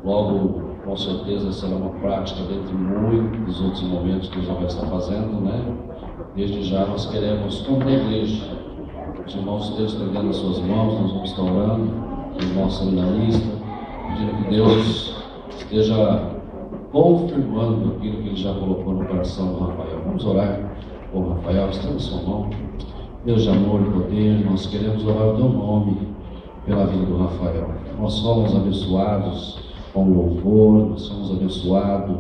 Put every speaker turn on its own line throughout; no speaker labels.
Logo, com certeza, será uma prática dentre muitos outros momentos que já vai estar fazendo, né? Desde já nós queremos, como a igreja, os irmãos Deus estendendo as suas mãos, nós vamos estar orando, os irmãos seminaristas, pedindo que Deus esteja confirmando aquilo que Ele já colocou no coração do Rafael. Vamos orar com o Rafael, estenda a sua mão. Deus de amor e poder, nós queremos orar o teu nome pela vida do Rafael. Nós somos abençoados com o louvor, nós somos abençoados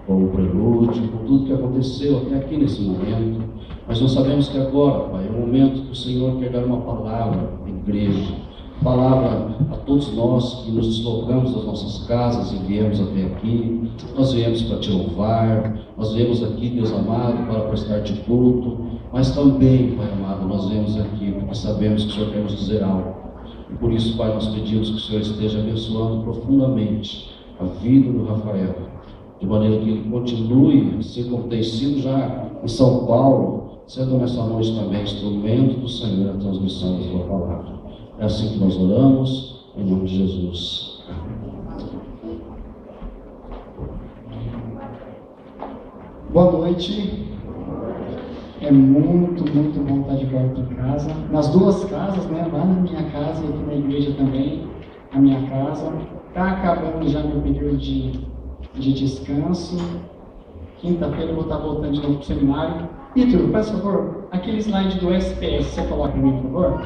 com o prelúdio, com tudo que aconteceu até aqui nesse momento. Mas nós sabemos que agora, Pai, é o momento que o Senhor quer dar uma palavra à igreja, palavra a todos nós que nos deslocamos das nossas casas e viemos até aqui. Nós viemos para te louvar, nós viemos aqui, Deus amado, para prestar-te culto, mas também, Pai amado, nós viemos aqui porque sabemos que o Senhor quer nos dizer algo. E por isso, Pai, nós pedimos que o Senhor esteja abençoando profundamente a vida do Rafael, de maneira que ele continue, assim como tem sido já em São Paulo, sendo nessa noite também instrumento do Senhor na transmissão da sua palavra. É assim que nós oramos, em nome de Jesus.
Boa noite. É muito bom estar de volta em casa. Nas duas casas, né? Lá na minha casa e aqui na igreja também, a minha casa. Está acabando já meu período de descanso. Quinta-feira eu vou estar voltando de novo para o seminário. Vitor, por favor, aquele slide do SPS, você coloca para mim, por favor?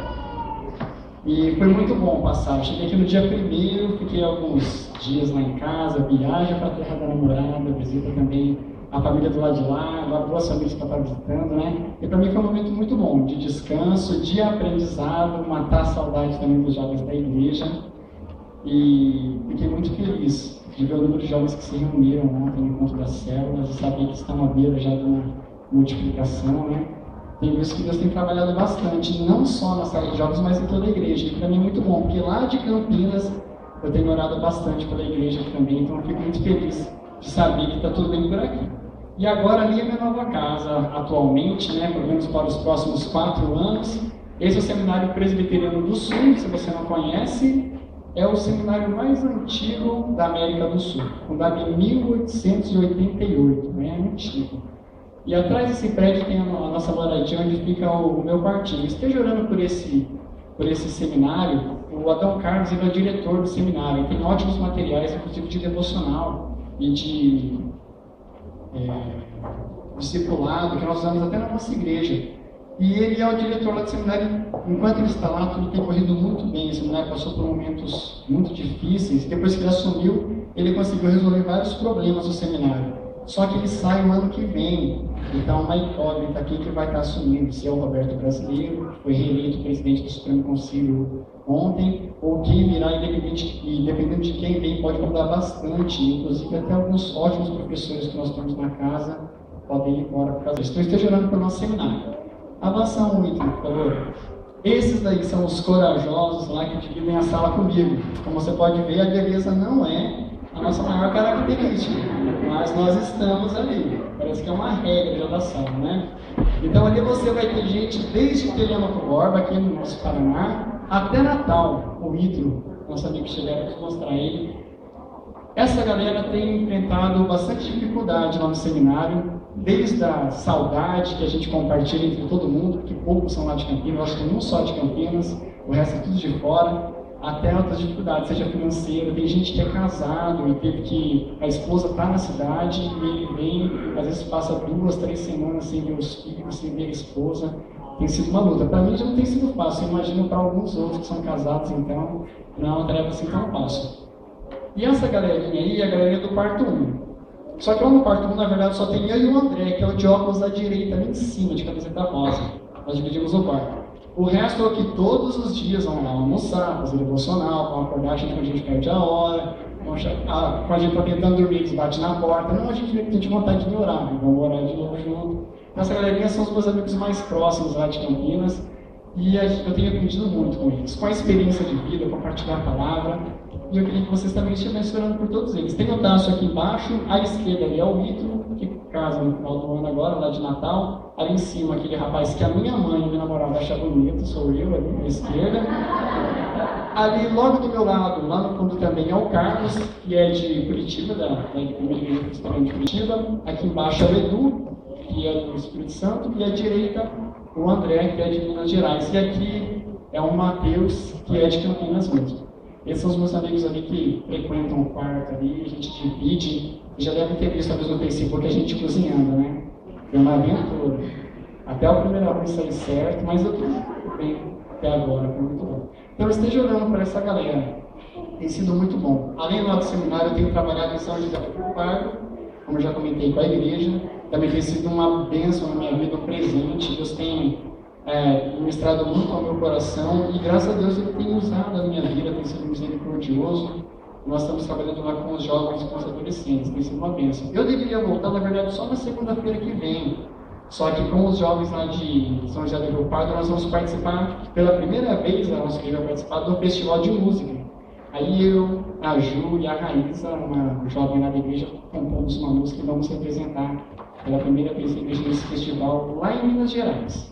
E foi muito bom passar. Eu cheguei aqui no dia 1º, fiquei alguns dias lá em casa, viagem para a terra da namorada, visita também a família do lado de lá, agora 2 famílias que eu estava visitando, né? E para mim foi um momento muito bom, de descanso, de aprendizado, matar a saudade também dos jovens da igreja. E fiquei muito feliz de ver o número de jovens que se reuniram ontem no encontro das células, e saber que estão à beira já de uma multiplicação, né? Tem visto que Deus tem trabalhado bastante, não só na sala de jovens, mas em toda a igreja. E para mim é muito bom, porque lá de Campinas eu tenho orado bastante pela igreja aqui também, então eu fico muito feliz de saber que está tudo bem por aqui. E agora ali é a minha nova casa atualmente, né, pelo menos para os próximos 4 anos. Esse é o Seminário Presbiteriano do Sul, se você não conhece, é o seminário mais antigo da América do Sul, fundado em 1888, é antigo. E atrás desse prédio tem a nossa moradia, onde fica o meu quartinho. Esteja orando por esse seminário. O Adão Carlos ele é o diretor do seminário, ele tem ótimos materiais, inclusive de devocional e de discipulado, que nós usamos até na nossa igreja. E ele é o diretor lá do seminário. Enquanto ele está lá, tudo tem corrido muito bem. O seminário passou por momentos muito difíceis. Depois que ele assumiu, ele conseguiu resolver vários problemas do seminário. Só que ele sai no ano que vem. Então, uma incógnita aqui que vai estar assumindo, se é o Roberto Brasileiro, que foi reeleito presidente do Supremo Conselho ontem, ou quem virá, e dependendo de quem vem, pode mudar bastante. Inclusive, até alguns ótimos professores que nós temos na casa podem ir embora por causa disso. Então, esteja orando pelo nosso seminário. Avança um item, por favor. Esses daí são os corajosos lá que dividem a sala comigo. Como você pode ver, a beleza não é a nossa maior característica, mas nós estamos ali. Parece que é uma regra já da sala, né? Então ali você vai ter gente desde Telêmaco Borba, aqui no nosso Paraná, até Natal, o Ítalo, nosso amigo que chegaram para mostrar ele. Essa galera tem enfrentado bastante dificuldade lá no seminário, desde a saudade que a gente compartilha entre todo mundo, porque poucos são lá de Campinas, eu acho que um só de Campinas, o resto é tudo de fora, até outras dificuldades, seja financeira. Tem gente que é casado e teve que a esposa está na cidade e ele vem, às vezes passa 2, 3 semanas sem ver os filhos, sem ver a esposa. Tem sido uma luta. Para mim já não tem sido fácil, eu imagino para alguns outros que são casados, então não é uma tarefa assim tão fácil. E essa galerinha aí é a galerinha do quarto 1. Só que lá no quarto 1, na verdade, só tem eu e o André, que é o de óculos da direita, ali em cima, de camiseta rosa. Nós dividimos o quarto. O resto é o que todos os dias vão lá almoçar, fazer devocional, vão acordar, achando que a gente perde a hora, quando a gente está tentando dormir, eles batem na porta. Não, a gente tem vontade de orar, vamos orar de novo junto. Essa galerinha são os meus amigos mais próximos lá de Campinas, e eu tenho aprendido muito com eles, com a experiência de vida, compartilhar a palavra. E eu queria que vocês também estivessem orando por todos eles. Tem o Tássio aqui embaixo, à esquerda ali é o Ítalo, que casa no final do ano agora, lá de Natal. Ali em cima, aquele rapaz que a minha mãe e minha namorada acham bonito, sou eu ali à esquerda. Ali, logo do meu lado, lá no fundo também é o Carlos, que é de Curitiba, da Igreja Cristã de Curitiba. Aqui embaixo é o Edu, que é do Espírito Santo, e à direita o André, que é de Minas Gerais. E aqui é o Matheus, que é de Campinas mesmo. Esses são os meus amigos ali que frequentam o quarto ali, a gente divide. Já deve ter visto talvez no Facebook a gente cozinhando, né? É uma aventura. Até o primeiro arroz sair certo, mas eu estou bem até agora, foi muito bom. Então esteja olhando para essa galera. Tem sido muito bom. Além do nosso seminário, eu tenho trabalhado em São José do Rio Pardo, como eu já comentei, com a igreja. Também tem sido uma bênção na minha vida, um presente. Deus tem ministrado muito ao meu coração e graças a Deus Ele tem usado a minha vida, tem sido misericordioso. Nós estamos trabalhando lá com os jovens e com os adolescentes, tem sido uma bênção. Eu deveria voltar, na verdade, só na segunda-feira que vem. Só que com os jovens lá de São José do Rio Pardo, nós vamos participar, pela primeira vez, a nossa igreja vai participar do festival de música. Aí eu, a Ju e a Raíssa, uma jovem lá da igreja, compomos uma música e vamos representar pela primeira vez a igreja nesse festival lá em Minas Gerais.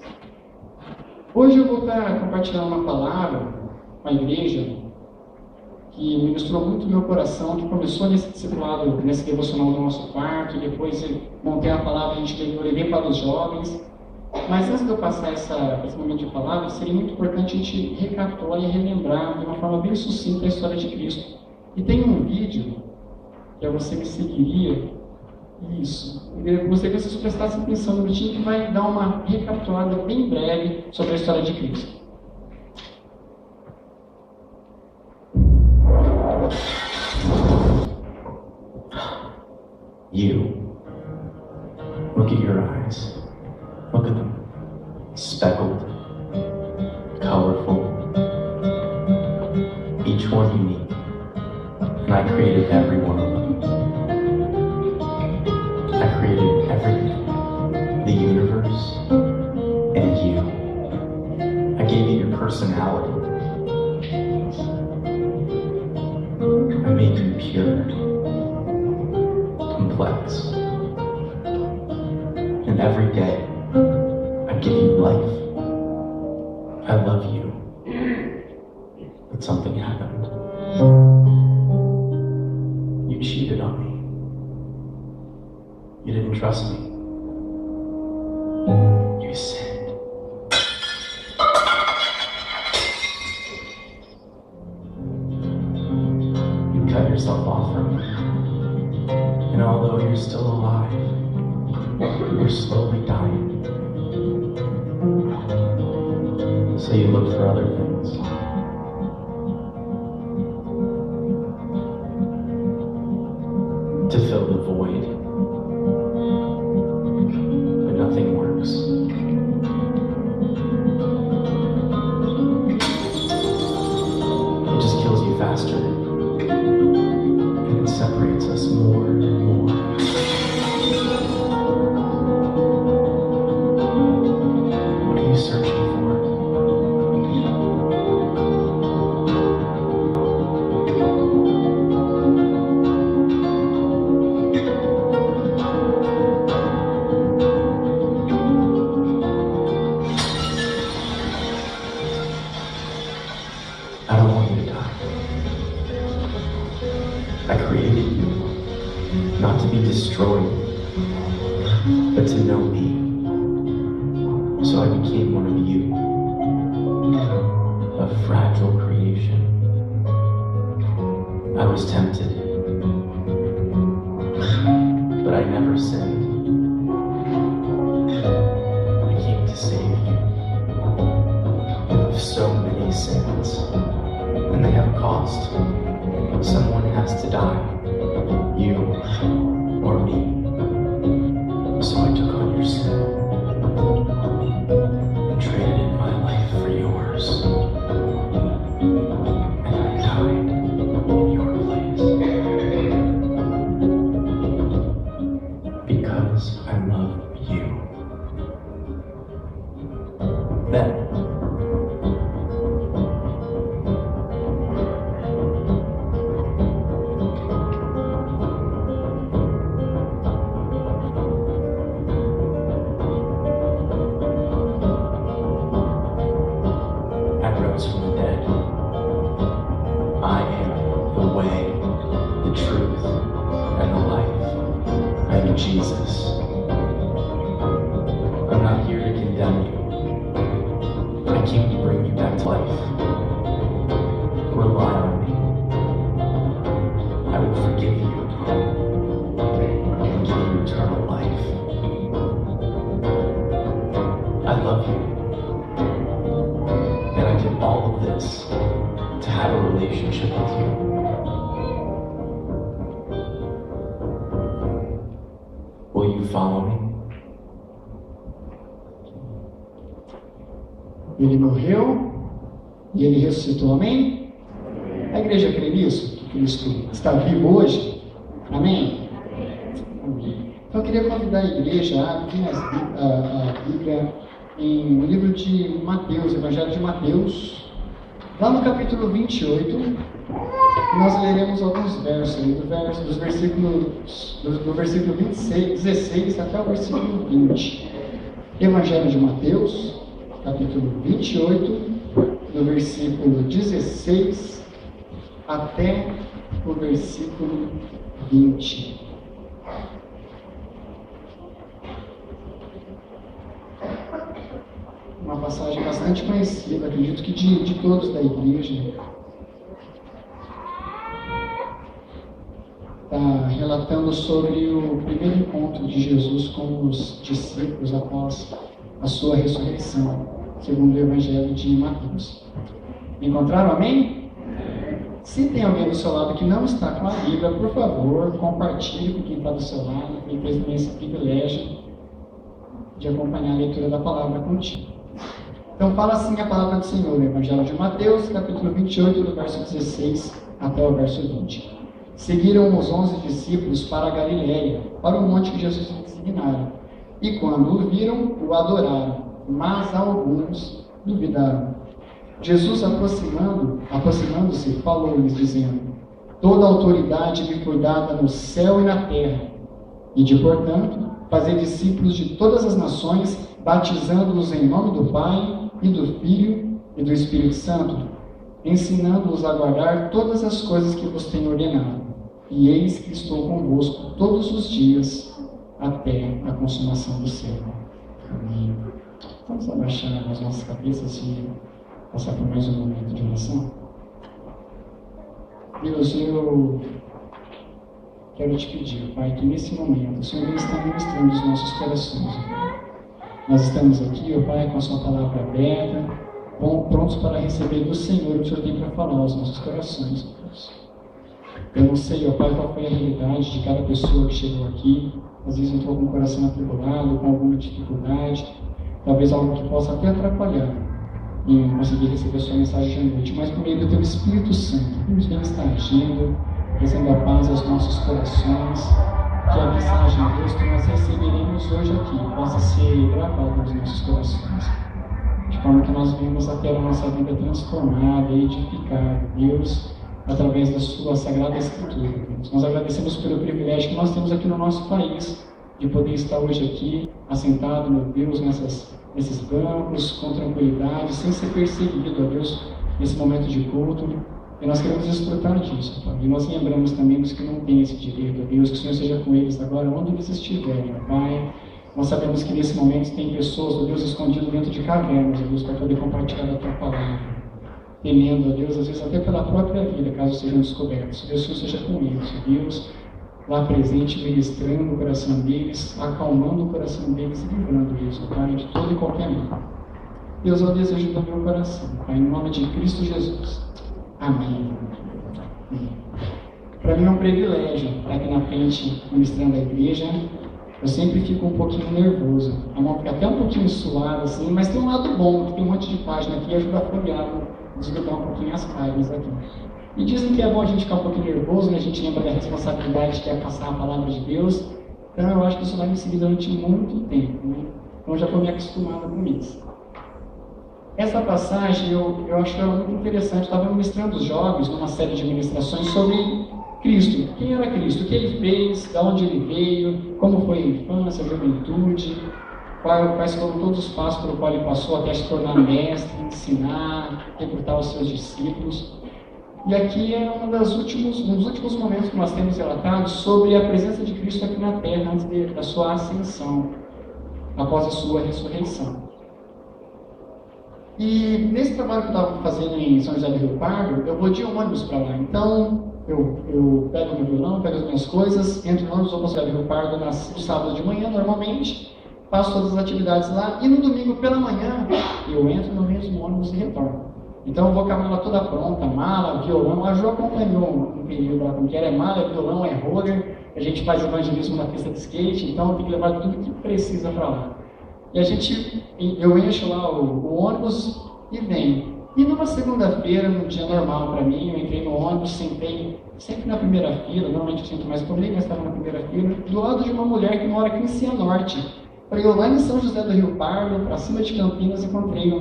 Hoje eu vou estar compartilhando uma palavra com a igreja que ministrou muito o meu coração, que começou nesse discipulado, nesse devocional do nosso quarto, e depois eu montei a palavra e a gente levei para os jovens. Mas antes de eu passar esse momento de palavra, seria muito importante a gente recapitular e relembrar de uma forma bem sucinta a história de Cristo. E tem um vídeo, que é Você Me Seguiria, isso. Eu gostaria que vocês prestassem atenção no vídeo que vai dar uma recapitulada bem breve sobre a história de Cristo.
You. Look at your eyes. Look at them. Speckled, colorful, each one unique. And I created every one of them. I created everything. The universe and you. I gave you your personality. I made you pure, complex. And every day, I give you life. I love you. But something happened. You cheated on me. You didn't trust me. You sinned. You cut yourself off from me. And although you're still alive, you're slowly dying. So you look for other things. To fill the void. But nothing works. It just kills you faster. And it separates us more and more. What are you searching for? I don't want you to die. I created you, not to be destroyed, but to know me. So I became one of you, a fragile creation. I was tempted, but I never sinned. I came to save you. You have so many sins, and they have a cost. Someone has to die, you or me. So I took on your sin and traded in my life for yours. And I died in your place. Because I love you. Then, have a relationship with you. Will you follow me?
Ele morreu e ele ressuscitou, amém? A igreja crê nisso? Que Cristo está vivo hoje? Amém? Amém. Então eu queria convidar a igreja a abrir a Bíblia no livro de Mateus, Evangelho de Mateus, lá no capítulo 28, nós leremos alguns versos ali, do versículo 16 até o versículo 20. Evangelho de Mateus, capítulo 28, do versículo 16 até o versículo 20. Uma passagem bastante conhecida, acredito que de todos da igreja. Está relatando sobre o primeiro encontro de Jesus com os discípulos após a sua ressurreição, segundo o Evangelho de Mateus. Encontraram, amém? Se tem alguém do seu lado que não está com a Bíblia, por favor, compartilhe com quem está do seu lado, quem tem esse privilégio de acompanhar a leitura da palavra contigo. Então fala assim a palavra do Senhor, no Evangelho de Mateus, capítulo 28, do verso 16 até o verso 20. Seguiram os 11 discípulos para a Galiléia, para o monte que Jesus lhes designara. E quando o viram, o adoraram, mas alguns duvidaram. Jesus, aproximando-se, falou-lhes, dizendo: Toda autoridade me foi dada no céu e na terra. E de, portanto, fazer discípulos de todas as nações, batizando-os em nome do Pai, e do Filho, e do Espírito Santo, ensinando-os a guardar todas as coisas que vos tenho ordenado. E eis que estou convosco todos os dias, até a consumação do século. Amém. Vamos abaixar as nossas cabeças e passar por mais um momento de oração. Deus, eu quero te pedir, Pai, que nesse momento o Senhor está ministrando os nossos corações. Nós estamos aqui, ó Pai, com a sua palavra aberta, prontos para receber do Senhor o que o Senhor tem para falar aos nossos corações, Deus. Eu não sei, ó Pai, qual foi a realidade de cada pessoa que chegou aqui. Às vezes entrou com o coração atribulado, com alguma dificuldade, talvez algo que possa até atrapalhar em conseguir receber a sua mensagem de noite, mas por meio do Teu Espírito Santo, Deus vem estar agindo, trazendo a paz aos nossos corações, que a mensagem, Deus, que nós receberemos hoje aqui possa ser gravada nos nossos corações, de forma que nós venhamos a ter a nossa vida transformada e edificada, Deus, através da sua Sagrada Escritura, Deus. Nós agradecemos pelo privilégio que nós temos aqui no nosso país, de poder estar hoje aqui, assentado, meu Deus, nesses bancos, com tranquilidade, sem ser perseguido, ó Deus, nesse momento de culto. E nós queremos desfrutar disso, Pai. E nós lembramos também dos que não têm esse direito, ó Deus, que o Senhor seja com eles agora, onde eles estiverem, ó Pai. Nós sabemos que nesse momento tem pessoas, ó Deus, escondidas dentro de cavernas, ó Deus, para poder compartilhar a Tua palavra. Temendo, ó Deus, às vezes até pela própria vida, caso sejam descobertos. Deus, que o Senhor seja com eles, ó Deus, lá presente, ministrando o coração deles, acalmando o coração deles e livrando eles, ó Pai, de todo e qualquer mal. Deus, é o desejo do meu coração, Pai, em nome de Cristo Jesus. Amém. Para mim é um privilégio estar aqui na frente ministrando a igreja. Eu sempre fico um pouquinho nervoso, a mão fica até um pouquinho suada, assim, mas tem um lado bom, que tem um monte de página aqui e ajuda a folhear, desgrudar um pouquinho as páginas aqui. E dizem que é bom a gente ficar um pouquinho nervoso, né? A gente lembra da responsabilidade que é passar a palavra de Deus. Então eu acho que isso vai me seguir durante muito tempo, né? Então eu já estou me acostumado com isso. Essa passagem eu acho ela muito interessante. Eu estava ministrando os jovens numa série de ministrações sobre Cristo. Quem era Cristo? O que Ele fez? De onde Ele veio? Como foi a infância, a juventude? Quais foram todos os passos pelo qual Ele passou até se tornar mestre, ensinar, recrutar os seus discípulos. E aqui é um dos últimos momentos que nós temos relatados sobre a presença de Cristo aqui na Terra antes da sua ascensão, após a sua ressurreição. E nesse trabalho que eu estava fazendo em São José do Rio Pardo, eu vou de ônibus para lá. Então, eu pego meu violão, pego as minhas coisas, entro no ônibus, vou para São José do Rio Pardo no sábado de manhã, normalmente, faço todas as atividades lá, e no domingo pela manhã, eu entro no mesmo ônibus e retorno. Então eu vou com a mala toda pronta, mala, violão. A Jo acompanhou um período lá, como que era, mala, violão, roller. A gente faz evangelismo na pista de skate, então tem que levar tudo que precisa para lá. E eu encho lá o ônibus e venho. E numa segunda-feira, num dia normal para mim, eu entrei no ônibus, sentei sempre na primeira fila, normalmente eu sinto mais comigo, mas estava na primeira fila, do lado de uma mulher que mora aqui em Cianorte. Para eu lá em São José do Rio Pardo, para cima de Campinas, encontrei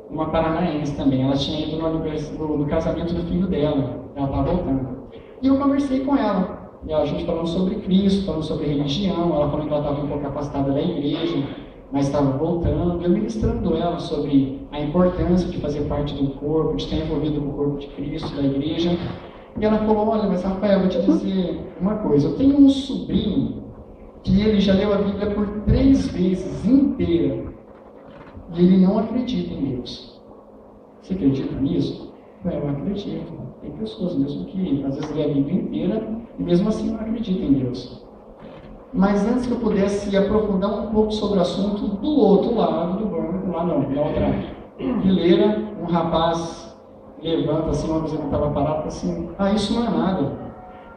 uma paranaense também. Ela tinha ido no casamento do filho dela, ela estava voltando. E eu conversei com ela. E a gente falando sobre Cristo, falando sobre religião, ela falando que ela estava um pouco afastada da igreja, mas estava voltando, eu ministrando ela sobre a importância de fazer parte do corpo, de estar envolvido com o corpo de Cristo, da igreja. E ela falou, olha, mas Rafael, eu vou te dizer uma coisa, eu tenho um sobrinho que ele já leu a Bíblia por 3 vezes inteira, e ele não acredita em Deus. Você acredita nisso? Eu acredito. Tem pessoas mesmo que às vezes lê a Bíblia inteira e mesmo assim não acreditam em Deus. Mas antes que eu pudesse aprofundar um pouco sobre o assunto, do outro lado do banco, lá não, na outra fileira, um rapaz levanta assim, uma vez ele estava parado, assim, isso não é nada.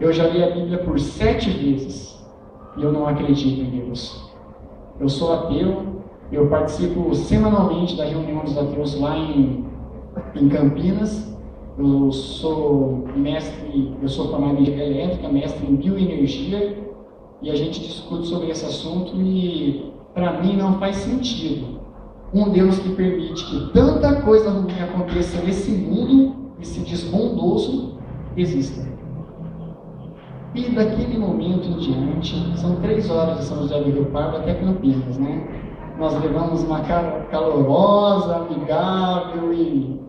Eu já li a Bíblia por 7 vezes e eu não acredito em Deus. Eu sou ateu, eu participo semanalmente da reunião dos ateus lá em Campinas. Eu sou formado em engenharia elétrica, mestre em bioenergia, e a gente discute sobre esse assunto e, para mim, não faz sentido um Deus que permite que tanta coisa ruim aconteça nesse mundo e se diz bondoso, exista. E daquele momento em diante, são 3 horas de São José do Rio Pardo até Campinas, né? Nós levamos uma calorosa, amigável e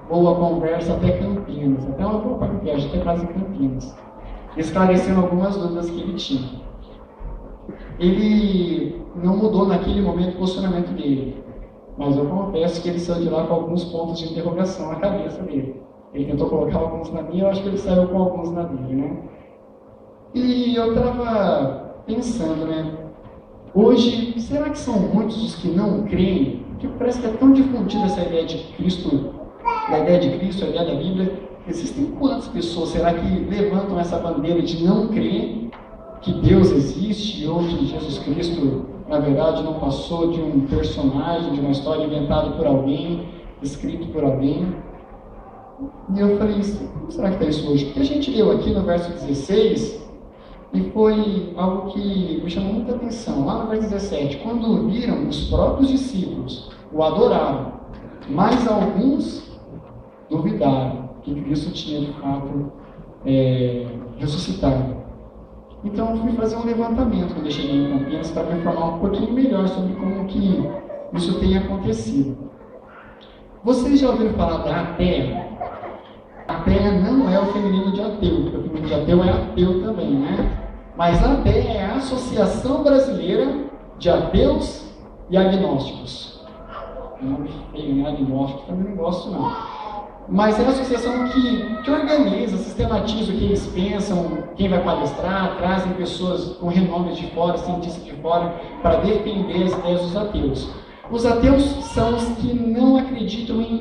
boa conversa até Campinas, até uma boa viagem até quase Campinas, esclarecendo algumas dúvidas que ele tinha. Ele não mudou naquele momento o posicionamento dele, mas eu confesso que ele saiu de lá com alguns pontos de interrogação na cabeça dele. Ele tentou colocar alguns na minha, eu acho que ele saiu com alguns na dele, né? E eu estava pensando, né? Hoje, será que são muitos os que não creem? Porque parece que é tão difundida essa ideia de Cristo, a ideia da Bíblia. Existem quantas pessoas, será que levantam essa bandeira de não crer que Deus existe ou que Jesus Cristo, na verdade, não passou de um personagem, de uma história inventada por alguém, escrito por alguém? E eu falei, como será que está isso hoje? Porque a gente leu aqui no verso 16, e foi algo que me chamou muita atenção. Lá no verso 17, quando viram os próprios discípulos, o adoraram, mas alguns duvidaram que Cristo tinha de fato ressuscitado. Então eu fui fazer um levantamento quando eu cheguei em Campinas para me informar um pouquinho melhor sobre como que isso tem acontecido. Vocês já ouviram falar da ateia? Ateia não é o feminino de ateu, porque o feminino de ateu é ateu também, né? Mas a ateia é a Associação Brasileira de Ateus e Agnósticos. Nome feio, né? Agnóstico, também não gosto não. Mas é uma associação que organiza, sistematiza o que eles pensam, quem vai palestrar, trazem pessoas com renomes de fora, cientistas de fora, para defender as ideias dos ateus. Os ateus são os que não acreditam em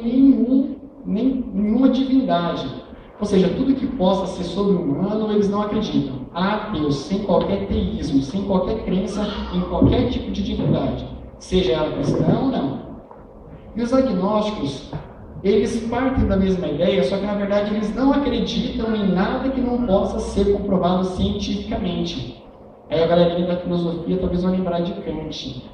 nenhuma divindade. Ou seja, tudo que possa ser sobre-humano, eles não acreditam. Há ateus sem qualquer teísmo, sem qualquer crença em qualquer tipo de divindade, seja ela cristã ou não. E os agnósticos, eles partem da mesma ideia, só que na verdade eles não acreditam em nada que não possa ser comprovado cientificamente. Aí a galerinha da filosofia talvez vão lembrar de Kant.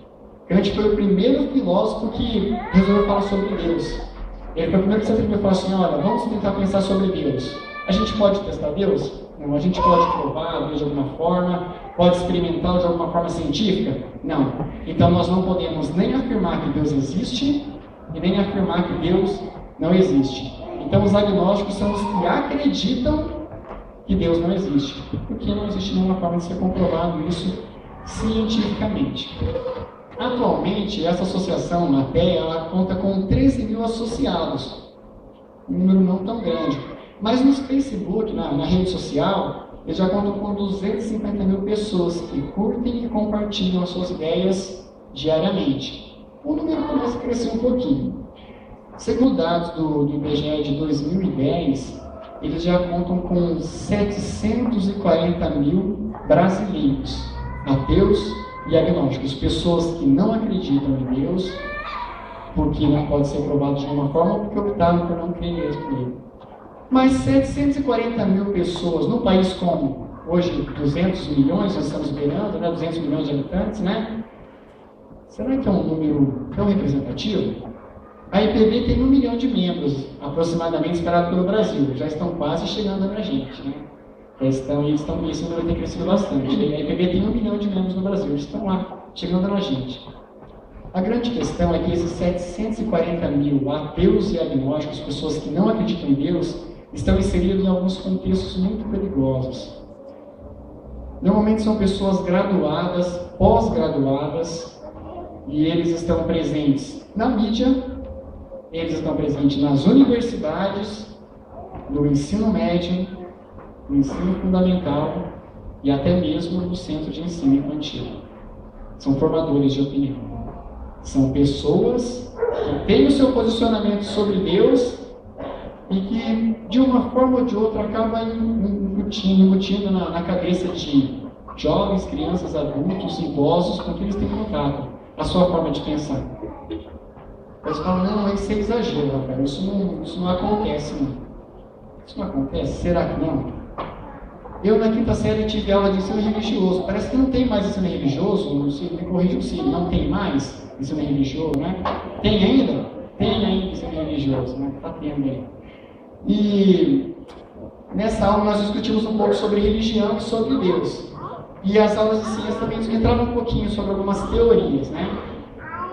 Kant foi o primeiro filósofo que resolveu falar sobre Deus. Ele foi o primeiro que sempre me falou assim, olha, vamos tentar pensar sobre Deus. A gente pode testar Deus? Não. A gente pode provar Deus de alguma forma? Pode experimentá-lo de alguma forma científica? Não. Então nós não podemos nem afirmar que Deus existe e nem afirmar que Deus não existe. Então os agnósticos são os que acreditam que Deus não existe, porque não existe nenhuma forma de ser comprovado isso cientificamente. Atualmente, essa associação, a ateia, ela conta com 13 mil associados, um número não tão grande. Mas no Facebook, na rede social, eles já contam com 250 mil pessoas que curtem e compartilham as suas ideias diariamente. O número começa a crescer um pouquinho. Segundo dados do IBGE de 2010, eles já contam com 740 mil brasileiros, ateus e agnósticos, pessoas que não acreditam em Deus, porque não pode ser provado de nenhuma forma, porque optaram por não crer mesmo nele. Mas 740 mil pessoas no país como hoje 200 milhões, nós estamos beirando, né, 200 milhões de habitantes, né? Será que é um número tão representativo? A IPB tem 1 milhão de membros, aproximadamente esperado pelo Brasil. Já estão quase chegando na gente, né? Esse número vai ter crescido bastante. A IPB tem 1 milhão de membros no Brasil, eles estão lá, chegando na gente. A grande questão é que esses 740 mil ateus e agnósticos, pessoas que não acreditam em Deus, estão inseridos em alguns contextos muito perigosos. Normalmente são pessoas graduadas, pós-graduadas, e eles estão presentes na mídia, eles estão presentes nas universidades, no ensino médio, no ensino fundamental e até mesmo no centro de ensino infantil. São formadores de opinião. São pessoas que têm o seu posicionamento sobre Deus e que, de uma forma ou de outra, acabam embutindo na cabeça de jovens, crianças, adultos, idosos, com quem eles têm contato, a sua forma de pensar. Eles falam, não, isso é exagero, Rafael, isso não acontece, não. Isso não acontece? Será que não? Eu, na quinta série, tive aula de ensino religioso. Parece que não tem mais ensino religioso, me corrijam se não tem mais ensino religioso, né? Tem ainda? Tem ainda ensino religioso, né? Está tendo aí. E nessa aula nós discutimos um pouco sobre religião e sobre Deus. E as aulas de ciência também entravam um pouquinho sobre algumas teorias, né?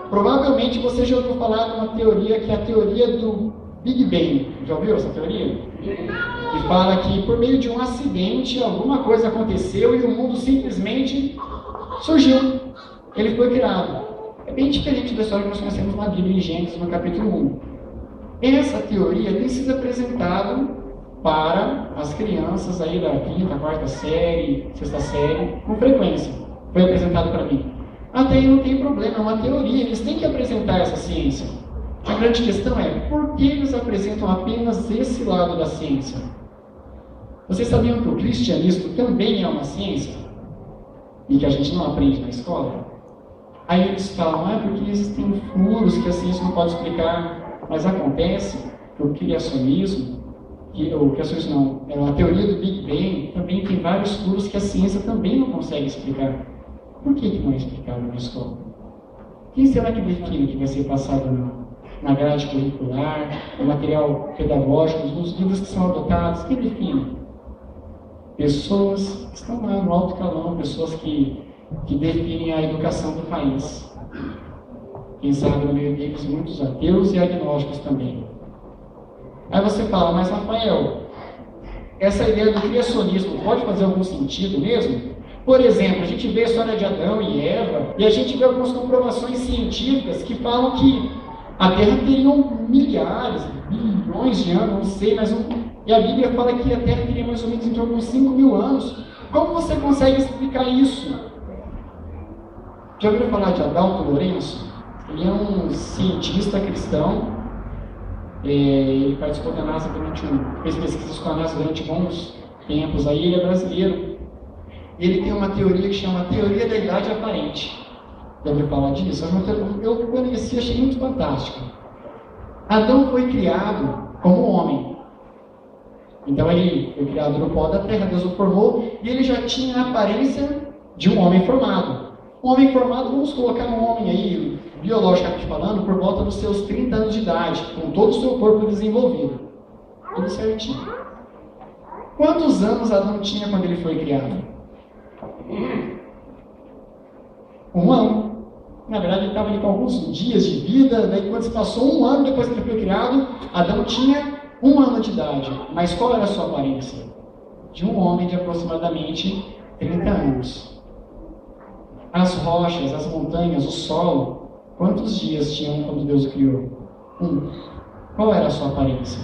Provavelmente você já ouviu falar de uma teoria que é a teoria do Big Bang. Já ouviu essa teoria? Que fala que por meio de um acidente alguma coisa aconteceu e o mundo simplesmente surgiu. Ele foi criado. É bem diferente da história que nós conhecemos na Bíblia, em Gênesis, no capítulo 1. Essa teoria tem sido apresentada para as crianças aí da quinta, quarta série, sexta série, com frequência. Foi apresentado para mim. Até aí não tem problema, é uma teoria, eles têm que apresentar essa ciência. A grande questão é, por que eles apresentam apenas esse lado da ciência? Vocês sabiam que o cristianismo também é uma ciência? E que a gente não aprende na escola? Aí eles falam, porque existem furos que a ciência não pode explicar, mas acontece que o criacionismo, a teoria do Big Bang, também tem vários furos que a ciência também não consegue explicar. Por que não é explicado na escola? Quem será que define que vai ser passado na grade curricular, no material pedagógico, nos livros que são adotados? Quem define? Pessoas que estão lá no alto calão, pessoas que definem a educação do país. Quem sabe no meio deles muitos ateus e agnósticos também. Aí você fala, mas Rafael, essa ideia do criacionismo pode fazer algum sentido mesmo? Por exemplo, a gente vê a história de Adão e Eva e a gente vê algumas comprovações científicas que falam que a Terra teria milhares, bilhões de anos, não sei, e a Bíblia fala que a Terra teria mais ou menos em torno de 5.000 anos. Como você consegue explicar isso? Já ouviram falar de Adalto Lourenço? Ele é um cientista cristão. Ele participou da NASA fez pesquisas com a NASA durante bons tempos. Aí ele é brasileiro. Ele tem uma teoria que chama Teoria da Idade Aparente. Já ouviu falar disso? Eu conheci, achei muito fantástico. Adão foi criado como homem. Então ele foi criado no pó da terra, Deus o formou, e ele já tinha a aparência de um homem formado. Um homem formado, vamos colocar um homem aí, biologicamente falando, por volta dos seus 30 anos de idade, com todo o seu corpo desenvolvido. Tudo certinho. Quantos anos Adão tinha quando ele foi criado? 1 ano. Na verdade, ele estava ali com alguns dias de vida, daí quando se passou 1 ano depois que ele foi criado, Adão tinha 1 ano de idade. Mas qual era a sua aparência? De um homem de aproximadamente 30 anos. As rochas, as montanhas, o solo, quantos dias tinham quando Deus o criou? 1. Qual era a sua aparência?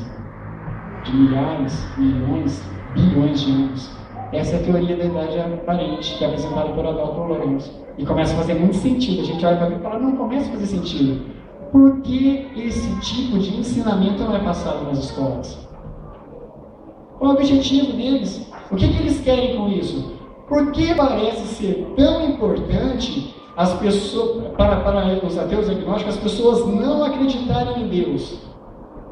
De milhares, milhões, bilhões de anos. Essa é a teoria da idade aparente, que é apresentada por Adalto Lourenço. E começa a fazer muito sentido. A gente olha para mim e fala, não, começa a fazer sentido. por que esse tipo de ensinamento não é passado nas escolas? Qual é o objetivo deles? O que eles querem com isso? Por que parece ser tão importante as pessoas, para os ateus agnósticos, as pessoas não acreditarem em Deus?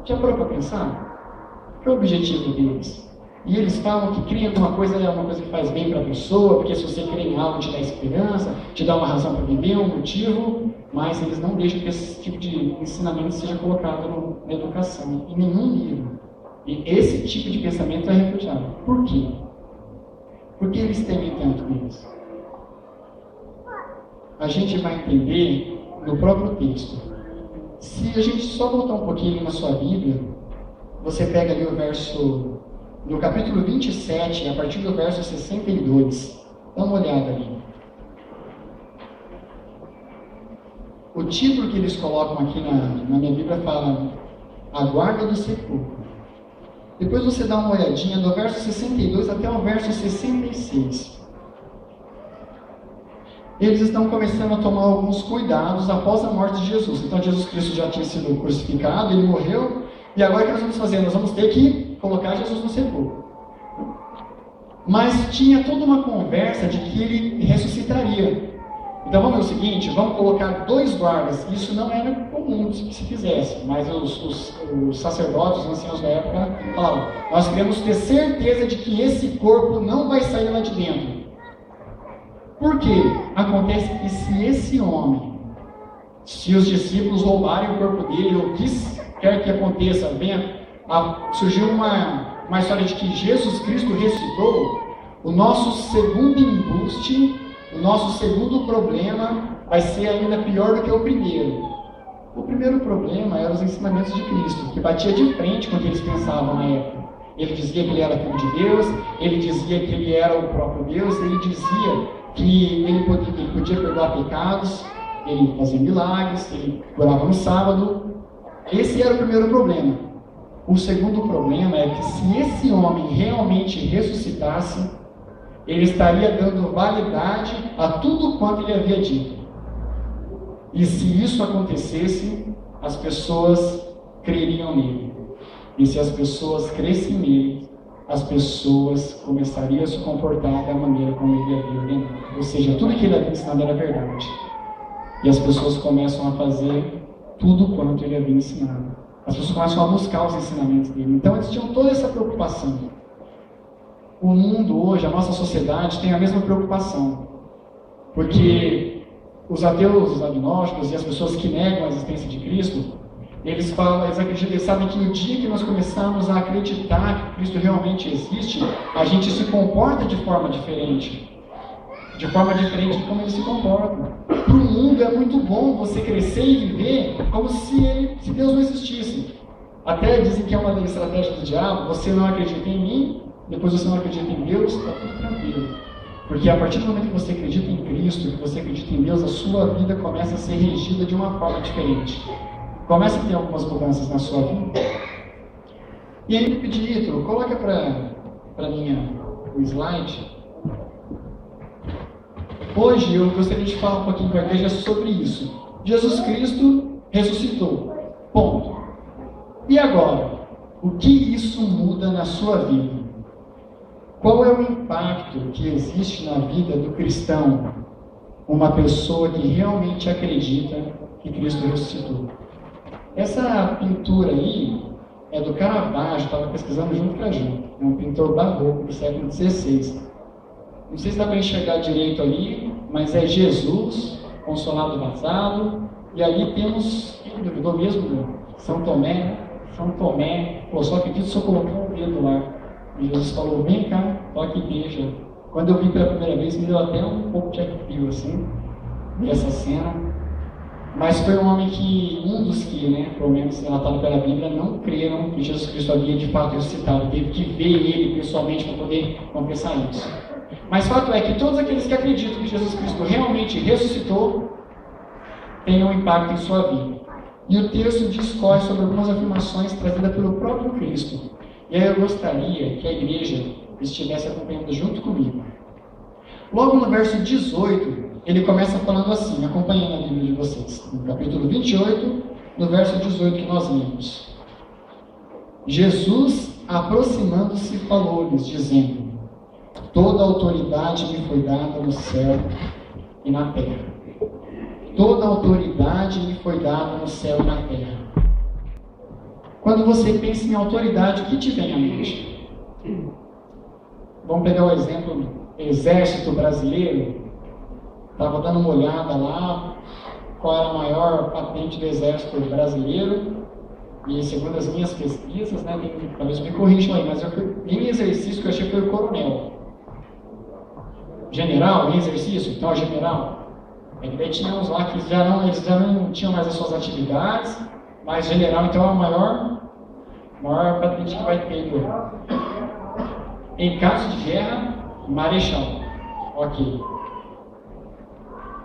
Já parou para pensar? Qual é o objetivo deles? E eles falam que crer em alguma coisa é uma coisa que faz bem para a pessoa, porque se você crê em algo te dá esperança, te dá uma razão para viver, um motivo, mas eles não deixam que esse tipo de ensinamento seja colocado na educação, em nenhum livro. E esse tipo de pensamento é refutado. Por quê? Por que eles temem tanto isso? A gente vai entender no próprio texto. Se a gente só voltar um pouquinho na sua Bíblia, você pega ali o verso, no capítulo 27, a partir do verso 62. Dá uma olhada ali. O título que eles colocam aqui na minha Bíblia fala A Guarda do Sepulcro. Depois você dá uma olhadinha do verso 62 até o verso 66. Eles estão começando a tomar alguns cuidados após a morte de Jesus. Então Jesus Cristo já tinha sido crucificado, ele morreu, e agora o que nós vamos fazer? Nós vamos ter que colocar Jesus no sepulcro. Mas tinha toda uma conversa de que ele ressuscitaria. Então vamos ver o seguinte, vamos colocar 2 guardas. Isso não era comum que se fizesse, mas os sacerdotes, os anciãos da época falavam, nós queremos ter certeza de que esse corpo não vai sair lá de dentro. Por quê? Acontece que se esse homem, se os discípulos roubarem o corpo dele, ou o que quer que aconteça, venha a surgir uma história de que Jesus Cristo ressuscitou, o nosso segundo embuste, o nosso segundo problema vai ser ainda pior do que o primeiro. O primeiro problema eram os ensinamentos de Cristo, que batia de frente com o que eles pensavam na época. Ele dizia que ele era filho de Deus, ele dizia que ele era o próprio Deus, ele dizia que ele podia perdoar pecados, ele fazia milagres, ele curava no sábado. Esse era o primeiro problema. O segundo problema é que se esse homem realmente ressuscitasse, ele estaria dando validade a tudo quanto ele havia dito. E se isso acontecesse, as pessoas creriam nele. E se as pessoas crescem nele, as pessoas começariam a se comportar da maneira como ele havia ordenado. Ou seja, tudo que ele havia ensinado era verdade. E as pessoas começam a fazer tudo quanto ele havia ensinado. As pessoas começam a buscar os ensinamentos dele. Então eles tinham toda essa preocupação. O mundo hoje, a nossa sociedade, tem a mesma preocupação. Porque os ateus, os agnósticos e as pessoas que negam a existência de Cristo, eles falam, eles acreditam, eles sabem que no dia que nós começamos a acreditar que Cristo realmente existe, a gente se comporta de forma diferente. De forma diferente de como ele se comporta. Para o mundo é muito bom você crescer e viver como se Deus não existisse. Até dizem que é uma estratégia do diabo, você não acredita em mim, depois você não acredita em Deus, está tudo tranquilo. Porque a partir do momento que você acredita em Cristo, que você acredita em Deus, a sua vida começa a ser regida de uma forma diferente. Começa a ter algumas mudanças na sua vida. E aí, Pedro, coloca para mim o slide. Hoje eu gostaria de falar um pouquinho com a igreja sobre isso. Jesus Cristo ressuscitou. Ponto. E agora? O que isso muda na sua vida? Qual é o impacto que existe na vida do cristão? Uma pessoa que realmente acredita que Cristo ressuscitou. Essa pintura aí é do Caravaggio, estava pesquisando junto com a gente. É um pintor barroco do século XVI. Não sei se dá para enxergar direito ali, mas é Jesus, consolado vazado, e ali temos, quem duvidou mesmo, São Tomé, só acredito se eu colocar um dedo lá. E Jesus falou, vem cá, toque e beija. Quando eu vi pela primeira vez, me deu até um pouco de arrepio, assim, dessa cena. Mas foi um homem que, um dos que, pelo menos relatado pela Bíblia, não creram que Jesus Cristo havia de fato ressuscitado. Teve que ver ele pessoalmente para poder confessar isso. Mas fato é que todos aqueles que acreditam que Jesus Cristo realmente ressuscitou, têm um impacto em sua vida. E o texto discorre sobre algumas afirmações trazidas pelo próprio Cristo. E aí eu gostaria que a igreja estivesse acompanhando junto comigo. Logo no verso 18, ele começa falando assim, acompanhando a Bíblia de vocês. No capítulo 28, no verso 18 que nós lemos. Jesus, aproximando-se, falou-lhes, dizendo: toda autoridade me foi dada no céu e na terra. Toda autoridade me foi dada no céu e na terra. Quando você pensa em autoridade, o que te vem à mente? Vamos pegar o exemplo do Exército Brasileiro. Estava dando uma olhada lá, qual era a maior patente do Exército Brasileiro. E segundo as minhas pesquisas, né, talvez me corrijam aí, mas em exercício que eu achei foi o coronel. General, em exercício? Então, o general. É que daí tinha uns lá que eles já não tinham mais as suas atividades, mas general, então, é a maior patente que vai ter. Em caso de guerra, marechal. Ok.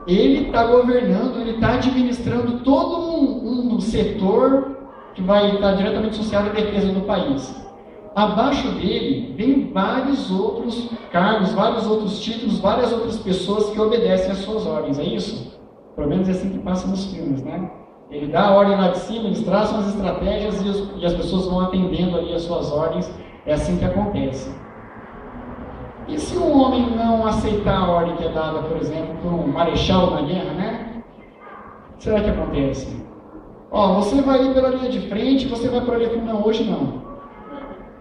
Ele está governando, ele está administrando todo um setor que vai estar diretamente associado à defesa do país. Abaixo dele, vem vários outros cargos, vários outros títulos, várias outras pessoas que obedecem às suas ordens, é isso? Pelo menos é assim que passa nos filmes, né? Ele dá a ordem lá de cima, eles traçam as estratégias e as pessoas vão atendendo ali as suas ordens, é assim que acontece. E se um homem não aceitar a ordem que é dada, por exemplo, por um marechal na guerra, né? O que será que acontece? Você vai ir pela linha de frente, você vai para ali, não, hoje não.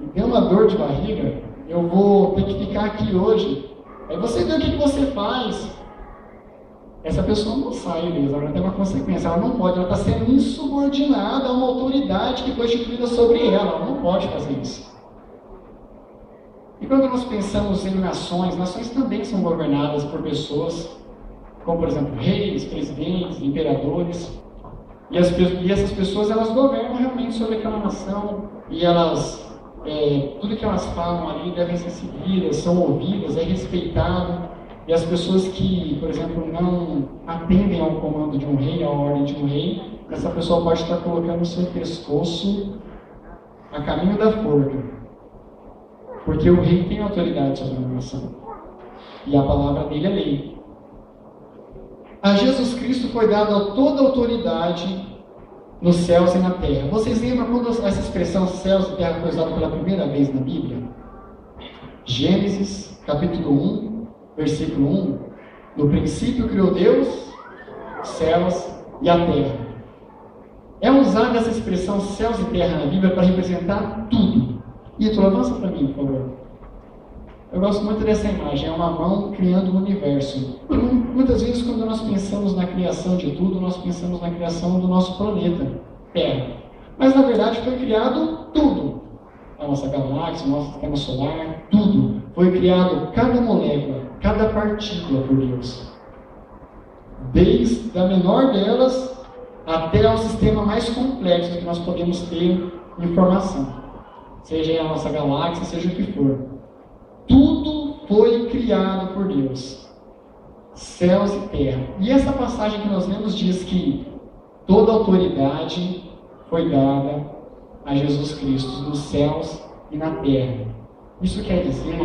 E deu uma dor de barriga, eu vou ter que ficar aqui hoje. Aí você vê o que você faz. Essa pessoa não sai mesmo, ela tem uma consequência, ela não pode, ela está sendo insubordinada a uma autoridade que foi instituída sobre ela não pode fazer isso. E quando nós pensamos em nações também são governadas por pessoas, como por exemplo reis, presidentes, imperadores, e essas pessoas elas governam realmente sobre aquela nação, e elas tudo que elas falam ali devem ser seguidas, são ouvidas, é respeitado. E as pessoas que, por exemplo, não atendem ao comando de um rei, à ordem de um rei, essa pessoa pode estar colocando o seu pescoço a caminho da forca. Porque o rei tem autoridade sobre a nação. E a palavra dele é lei. A Jesus Cristo foi dada toda a autoridade nos céus e na terra. Vocês lembram quando essa expressão céus e terra foi usada pela primeira vez na Bíblia? Gênesis, capítulo 1, versículo 1. No princípio criou Deus, céus e a terra. É usada essa expressão céus e terra na Bíblia para representar tudo. Ítalo, avança para mim, por favor. Eu gosto muito dessa imagem, é uma mão criando o universo. Muitas vezes, quando nós pensamos na criação de tudo, nós pensamos na criação do nosso planeta, Terra. Mas, na verdade, foi criado tudo. A nossa galáxia, o nosso sistema solar, tudo. Foi criado cada molécula, cada partícula por Deus. Desde a menor delas até ao sistema mais complexo que nós podemos ter informação. Seja a nossa galáxia, seja o que for. Tudo foi criado por Deus. Céus e terra. E essa passagem que nós lemos diz que toda autoridade foi dada a Jesus Cristo, nos céus e na terra. Isso quer dizer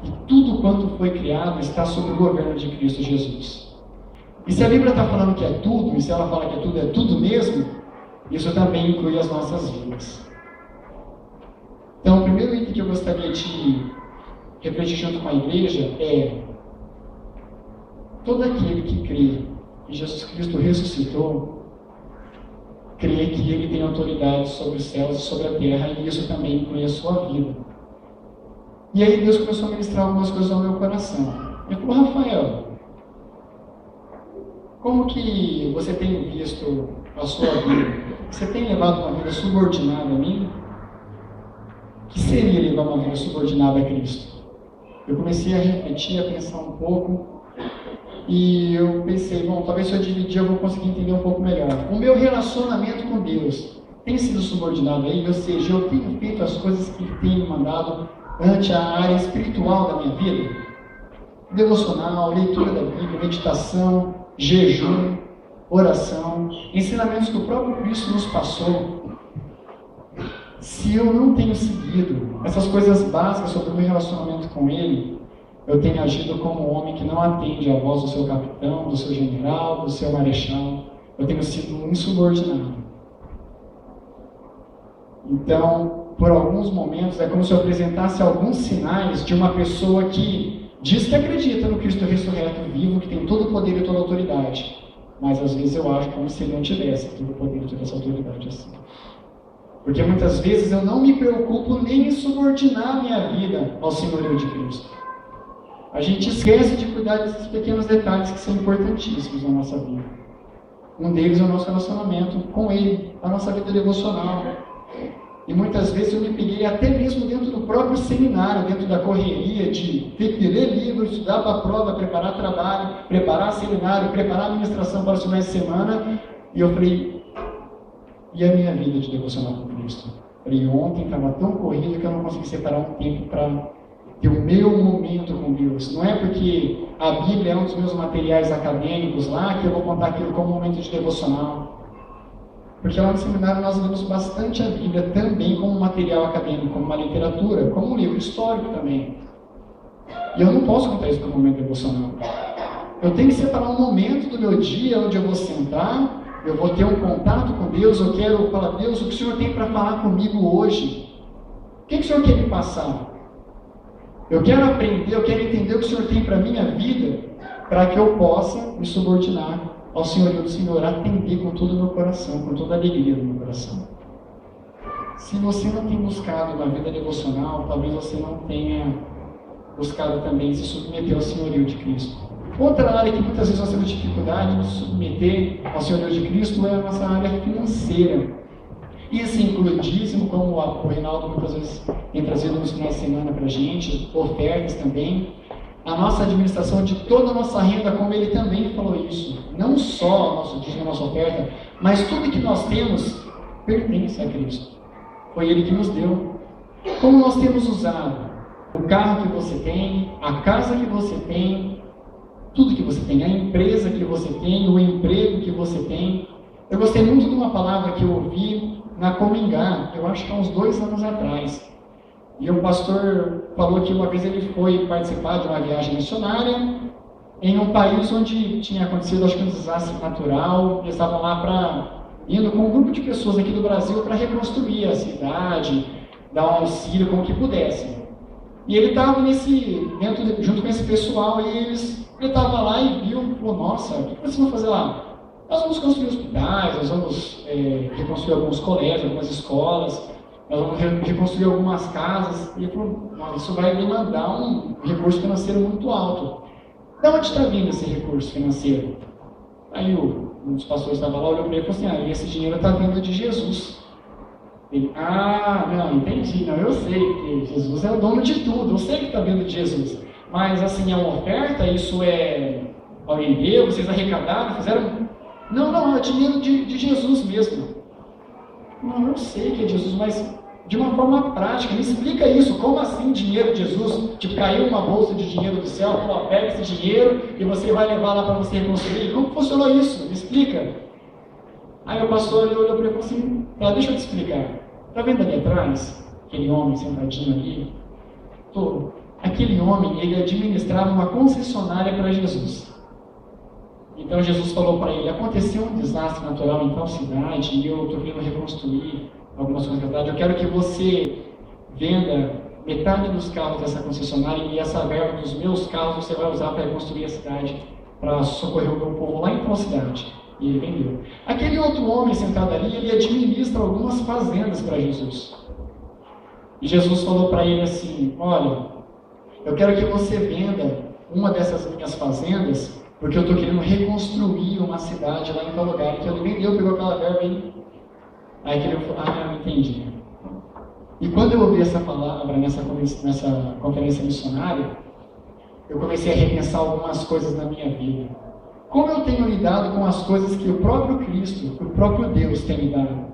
que tudo quanto foi criado está sob o governo de Cristo Jesus. E se a Bíblia está falando que é tudo, e se ela fala que é tudo mesmo, isso também inclui as nossas vidas. Então, o primeiro item que eu gostaria de refletir junto com a igreja é: todo aquele que crê que Jesus Cristo ressuscitou, crê que Ele tem autoridade sobre os céus e sobre a terra, e isso também inclui a sua vida. E aí Deus começou a ministrar algumas coisas ao meu coração. Ele falou: Rafael, como que você tem visto a sua vida? Você tem levado uma vida subordinada a mim? O que seria levar uma vida subordinada a Cristo? Eu comecei a refletir, a pensar um pouco, e eu pensei, bom, talvez se eu dividir eu vou conseguir entender um pouco melhor. O meu relacionamento com Deus tem sido subordinado a Ele, ou seja, eu tenho feito as coisas que Ele tem me mandado ante a área espiritual da minha vida? Devocional, leitura da Bíblia, meditação, jejum, oração, ensinamentos que o próprio Cristo nos passou. Se eu não tenho seguido essas coisas básicas sobre o meu relacionamento com Ele, eu tenho agido como um homem que não atende à voz do seu capitão, do seu general, do seu marechal. Eu tenho sido insubordinado. Então, por alguns momentos, é como se eu apresentasse alguns sinais de uma pessoa que diz que acredita no Cristo ressurreto vivo, que tem todo o poder e toda a autoridade. Mas às vezes eu acho como se ele não tivesse todo o poder e toda essa autoridade assim. Porque muitas vezes eu não me preocupo nem em subordinar a minha vida ao senhorio de Cristo. A gente esquece de cuidar desses pequenos detalhes que são importantíssimos na nossa vida. Um deles é o nosso relacionamento com Ele, a nossa vida devocional. E muitas vezes eu me peguei até mesmo dentro do próprio seminário, dentro da correria de ter que ler livro, estudar para a prova, preparar trabalho, preparar seminário, preparar administração para os finais de semana. E eu falei, e a minha vida de devocional com Cristo? Falei, ontem estava tão corrido que eu não consegui separar um tempo para ter o meu momento com Deus. Não é porque a Bíblia é um dos meus materiais acadêmicos lá que eu vou contar aquilo como um momento de devocional. Porque lá no seminário nós lemos bastante a Bíblia também como material acadêmico, como uma literatura, como um livro histórico também. E eu não posso contar isso como um momento devocional. Eu tenho que separar um momento do meu dia onde eu vou sentar, eu vou ter um contato com Deus, eu quero falar, Deus, o que o Senhor tem para falar comigo hoje? O que o Senhor quer me passar? Eu quero aprender, eu quero entender o que o Senhor tem para a minha vida, para que eu possa me subordinar ao Senhorio do Senhor, atender com todo o meu coração, com toda a alegria do meu coração. Se você não tem buscado uma vida devocional, talvez você não tenha buscado também se submeter ao Senhorio de Cristo. Outra área que muitas vezes nós temos dificuldade de se submeter ao Senhorio de Cristo é a nossa área financeira. Isso inclui dízimo, como o Reinaldo muitas vezes tem trazido nos finais de semana para a gente, ofertas também. A nossa administração de toda a nossa renda, como ele também falou isso. Não só o nosso dízimo, a nossa oferta, mas tudo que nós temos pertence a Cristo. Foi Ele que nos deu. Como nós temos usado o carro que você tem, a casa que você tem, tudo que você tem, a empresa que você tem, o emprego que você tem. Eu gostei muito de uma palavra que eu ouvi na Comingá, eu acho que há uns 2 anos atrás. E o pastor falou que uma vez ele foi participar de uma viagem missionária em um país onde tinha acontecido, acho que um desastre natural. Eles estavam lá indo com um grupo de pessoas aqui do Brasil para reconstruir a cidade, dar um auxílio como que pudessem. E ele estava junto com esse pessoal, e ele estava lá e viu, falou, nossa, o que vocês vão fazer lá? Nós vamos construir hospitais, nós vamos reconstruir alguns colégios, algumas escolas, nós vamos reconstruir algumas casas. E ele falou, isso vai demandar um recurso financeiro muito alto. De onde está vindo esse recurso financeiro? Aí um dos pastores estava lá, olhou para ele e falou assim, esse dinheiro está vindo de Jesus. Ele, não, entendi, não, eu sei que Jesus é o dono de tudo, eu sei que está vindo de Jesus. Mas assim, é uma oferta, isso alguém deu, vocês arrecadaram, fizeram... Não, é dinheiro de Jesus mesmo. Não, eu sei que é Jesus, mas de uma forma prática, me explica isso. Como assim dinheiro de Jesus? Tipo, caiu uma bolsa de dinheiro do céu, pega esse dinheiro e você vai levar lá para você reconstruir. Como funcionou isso? Me explica. Aí o pastor olhou para ele e falou assim, deixa eu te explicar. Está vendo ali atrás? Aquele homem sentadinho ali? Aquele homem, ele administrava uma concessionária para Jesus. Então Jesus falou para ele, aconteceu um desastre natural em tal cidade e eu estou vindo reconstruir algumas coisas da cidade. Eu quero que você venda metade dos carros dessa concessionária e essa verba dos meus carros você vai usar para reconstruir a cidade, para socorrer o meu povo lá em tal cidade. E ele vendeu. Aquele outro homem sentado ali, ele administra algumas fazendas para Jesus. E Jesus falou para ele assim, olha, eu quero que você venda uma dessas minhas fazendas, porque eu estou querendo reconstruir uma cidade lá em tal lugar. Então ele vendeu, pegou aquela verba e... Aí ele falou, eu entendi. E quando eu ouvi essa palavra nessa conferência missionária, eu comecei a repensar algumas coisas na minha vida. Como eu tenho lidado com as coisas que o próprio Cristo, o próprio Deus tem me dado?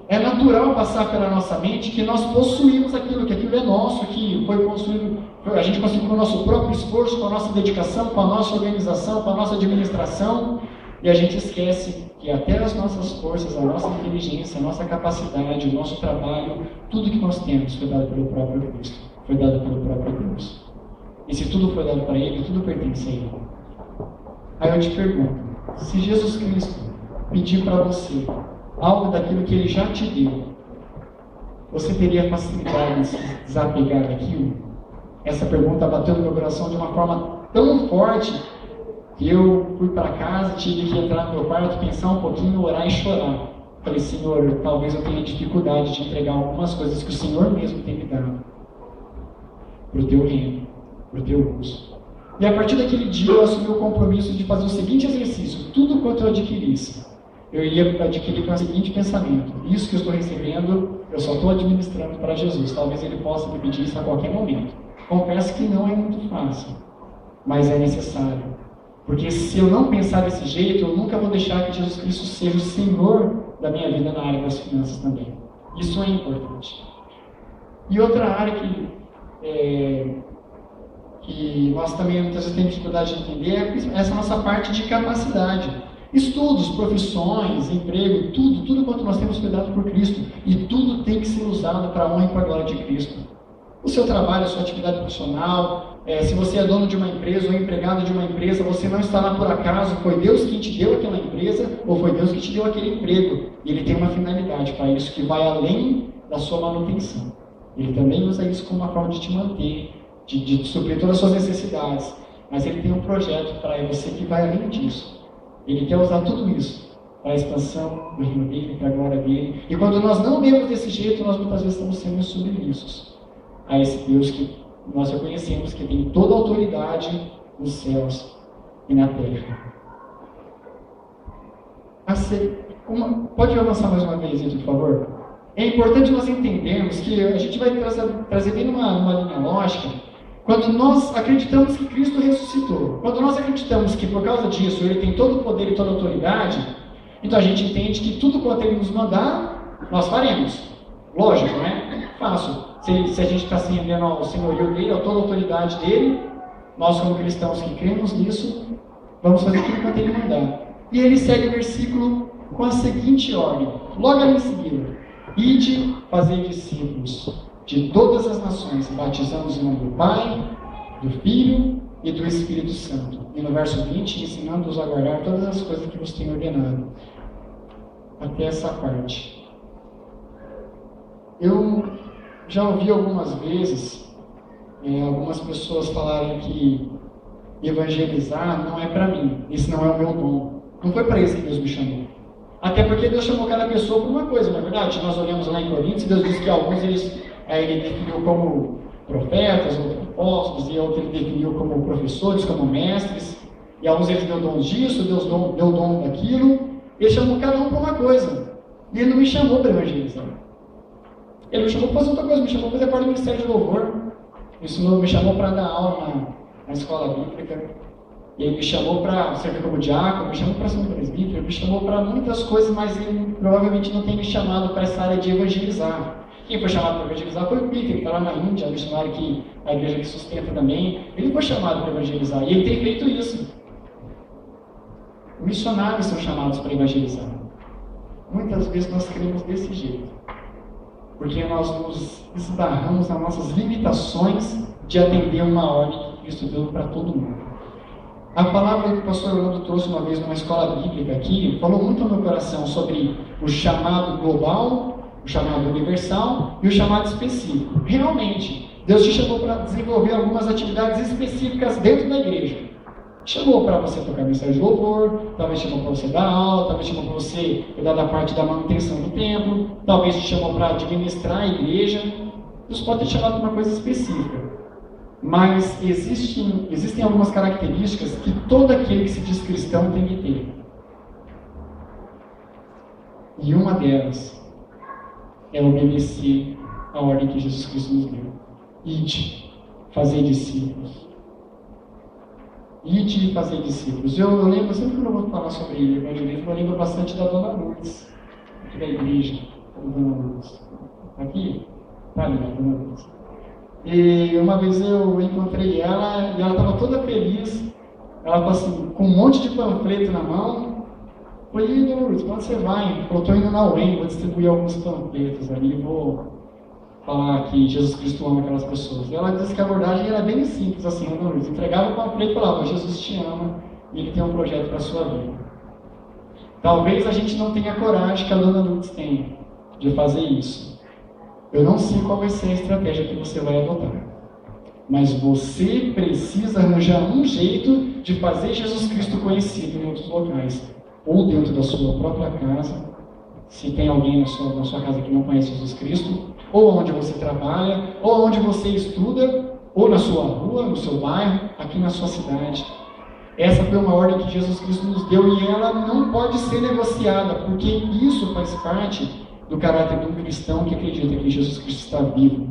É natural passar pela nossa mente que nós possuímos aquilo, que aquilo é nosso, que foi construído, a gente conseguiu com o nosso próprio esforço, com a nossa dedicação, com a nossa organização, com a nossa administração, e a gente esquece que até as nossas forças, a nossa inteligência, a nossa capacidade, o nosso trabalho, tudo que nós temos foi dado pelo próprio Cristo, foi dado pelo próprio Deus. E se tudo foi dado para Ele, tudo pertence a Ele. Aí eu te pergunto, se Jesus Cristo pedir para você algo daquilo que Ele já te deu, você teria facilidade em se desapegar daquilo? Essa pergunta bateu no meu coração de uma forma tão forte que eu fui para casa, tive que entrar no meu quarto, pensar um pouquinho, orar e chorar. Falei, Senhor, talvez eu tenha dificuldade de entregar algumas coisas que o Senhor mesmo tem me dado para o Teu reino, para o Teu uso. E a partir daquele dia eu assumi o compromisso de fazer o seguinte exercício: tudo quanto eu adquirisse, eu iria adquirir com o seguinte pensamento: isso que eu estou recebendo, eu só estou administrando para Jesus. Talvez Ele possa me pedir isso a qualquer momento. Confesso que não é muito fácil, mas é necessário. Porque se eu não pensar desse jeito, eu nunca vou deixar que Jesus Cristo seja o Senhor da minha vida na área das finanças também. Isso é importante. E outra área que nós também muitas vezes temos dificuldade de entender é essa nossa parte de capacidade. Estudos, profissões, emprego, tudo quanto nós temos foi dado por Cristo. E tudo tem que ser usado para a honra e para a glória de Cristo. O seu trabalho, a sua atividade profissional, se você é dono de uma empresa ou empregado de uma empresa, você não está lá por acaso, foi Deus quem te deu aquela empresa ou foi Deus que te deu aquele emprego. E Ele tem uma finalidade para isso que vai além da sua manutenção. Ele também usa isso como uma forma de te manter, de suprir todas as suas necessidades. Mas Ele tem um projeto para você que vai além disso. Ele quer usar tudo isso para a expansão do reino dele, para a glória dele. E quando nós não vemos desse jeito, nós muitas vezes estamos sendo submissos a esse Deus que nós reconhecemos que tem toda a autoridade nos céus e na terra. Pode avançar mais uma vez, por favor? É importante nós entendermos que a gente vai trazer bem numa linha lógica, quando nós acreditamos que Cristo ressuscitou, quando nós acreditamos que por causa disso Ele tem todo o poder e toda a autoridade, então a gente entende que tudo quanto Ele nos mandar, nós faremos. Lógico, né? Fácil. Se a gente está se rendendo ao senhorio dele, a toda a autoridade dele, nós como cristãos que cremos nisso, vamos fazer tudo quanto ele mandar. E ele segue o versículo com a seguinte ordem, logo ali em seguida: ide, fazei discípulos de todas as nações, batizando-os em nome do Pai, do Filho e do Espírito Santo. E no verso 20, ensinando-os a guardar todas as coisas que vos tenho ordenado. Até essa parte. Eu já ouvi algumas vezes algumas pessoas falarem que evangelizar não é para mim, esse não é o meu dom. Não foi para isso que Deus me chamou. Até porque Deus chamou cada pessoa por uma coisa, não é verdade? Nós olhamos lá em Coríntios e Deus diz que alguns Ele definiu como profetas, outros apóstolos, e outros Ele definiu como professores, como mestres, e alguns Ele deu dons disso, Deus deu dom daquilo. Ele chamou cada um por uma coisa. E Ele não me chamou para evangelizar. Ele me chamou para fazer outra coisa, me chamou para fazer parte do ministério de louvor. Me chamou para dar aula na escola bíblica. Ele me chamou para servir como diácono, me chamou para ser um presbítero, me chamou para muitas coisas, mas ele provavelmente não tem me chamado para essa área de evangelizar. Quem foi chamado para evangelizar foi o Peter, que está lá na Índia, missionário que a igreja que sustenta também. Ele foi chamado para evangelizar e ele tem feito isso. Missionários são chamados para evangelizar. Muitas vezes nós queremos desse jeito. Porque nós nos esbarramos nas nossas limitações de atender uma ordem que Cristo deu para todo mundo. A palavra que o pastor Orlando trouxe uma vez numa escola bíblica aqui, falou muito no meu coração sobre o chamado global, o chamado universal e o chamado específico. Realmente, Deus te chamou para desenvolver algumas atividades específicas dentro da igreja. Chamou para você tocar mensagem de louvor, talvez chamou para você dar aula, talvez chamou para você cuidar da parte da manutenção do templo, talvez te chamou para administrar a igreja. Deus pode ter chamado para uma coisa específica. Mas existem algumas características que todo aquele que se diz cristão tem que ter. E uma delas é obedecer a ordem que Jesus Cristo nos deu. Ide, fazer discípulos. Ide e fazer discípulos. Eu lembro, sempre que eu vou falar sobre evangelismo, eu lembro bastante da Dona Lourdes, aqui da igreja. A Dona Lourdes. Aqui? Tá ali, a Dona Lourdes. E uma vez eu encontrei ela e ela estava toda feliz. Ela falou assim, com um monte de panfleto na mão. Eu falei, Dona Lourdes, quando você vai? Ela falou, estou indo na UEM, vou distribuir alguns panfletos ali, vou falar que Jesus Cristo ama aquelas pessoas. E ela disse que a abordagem era bem simples, assim, Dona Lourdes. Entregava o panfleto e falava, Jesus te ama e Ele tem um projeto para a sua vida. Talvez a gente não tenha coragem que a dona Lourdes tem de fazer isso. Eu não sei qual vai ser a estratégia que você vai adotar. Mas você precisa arranjar um jeito de fazer Jesus Cristo conhecido em outros locais. Ou dentro da sua própria casa, se tem alguém na sua casa que não conhece Jesus Cristo, ou onde você trabalha, ou onde você estuda, ou na sua rua, no seu bairro, aqui na sua cidade. Essa foi uma ordem que Jesus Cristo nos deu e ela não pode ser negociada, porque isso faz parte do caráter de um cristão que acredita que Jesus Cristo está vivo.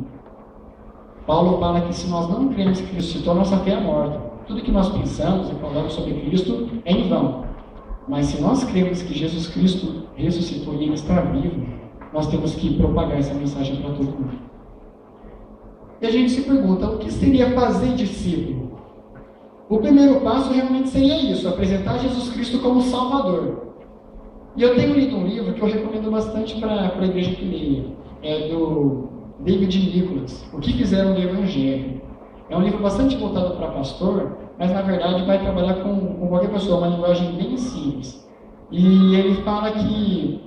Paulo fala que se nós não cremos que Cristo ressuscitou, a nossa fé é morta. Tudo que nós pensamos e falamos sobre Cristo é em vão. Mas se nós cremos que Jesus Cristo ressuscitou e Ele está vivo, nós temos que propagar essa mensagem para todo mundo. E a gente se pergunta, o que seria fazer discípulo? O primeiro passo realmente seria isso, apresentar Jesus Cristo como Salvador. E eu tenho lido um livro que eu recomendo bastante para a igreja que leia. É do David Nicholas, O que Fizeram do Evangelho. É um livro bastante voltado para pastor, mas na verdade vai trabalhar com qualquer pessoa, uma linguagem bem simples. E ele fala que